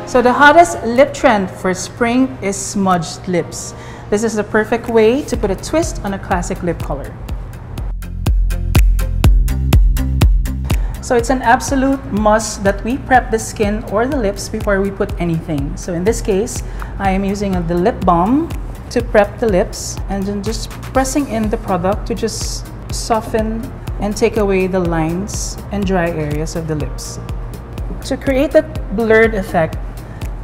So the hottest lip trend for spring is smudged lips. This is the perfect way to put a twist on a classic lip color. So it's an absolute must that we prep the skin or the lips before we put anything. So in this case, I am using the lip balm to prep the lips and then just pressing in the product to just soften and take away the lines and dry areas of the lips. To create that blurred effect,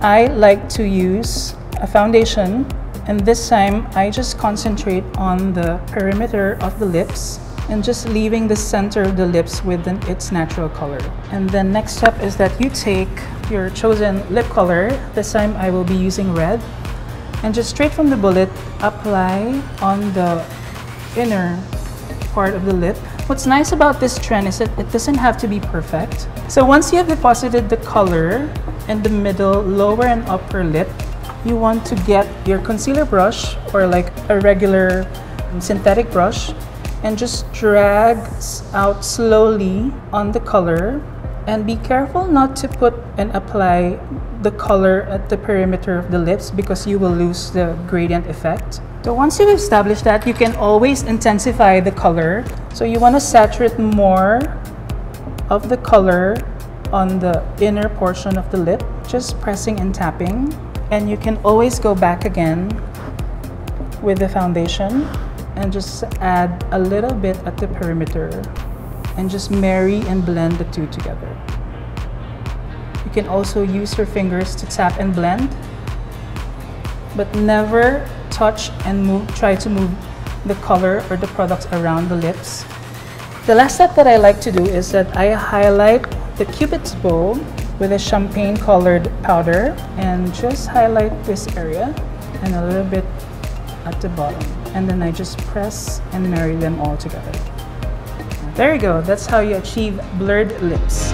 I like to use a foundation, and this time I just concentrate on the perimeter of the lips and just leaving the center of the lips with its natural color. And then next step is that you take your chosen lip color. This time I will be using red, and just straight from the bullet apply on the inner part of the lip. What's nice about this trend is that it doesn't have to be perfect. So once you have deposited the color in the middle, lower and upper lip, you want to get your concealer brush or like a regular synthetic brush and just drag out slowly on the color, and be careful not to put and apply the color at the perimeter of the lips because you will lose the gradient effect. So once you've established that, you can always intensify the color. So you want to saturate more of the color on the inner portion of the lip, just pressing and tapping. And you can always go back again with the foundation and just add a little bit at the perimeter and just marry and blend the two together. You can also use your fingers to tap and blend, but never touch and try to move the color or the products around the lips. The last step that I like to do is that I highlight the cupid's bow with a champagne colored powder and just highlight this area and a little bit at the bottom, and then I just press and marry them all together. There you go. That's how you achieve blurred lips.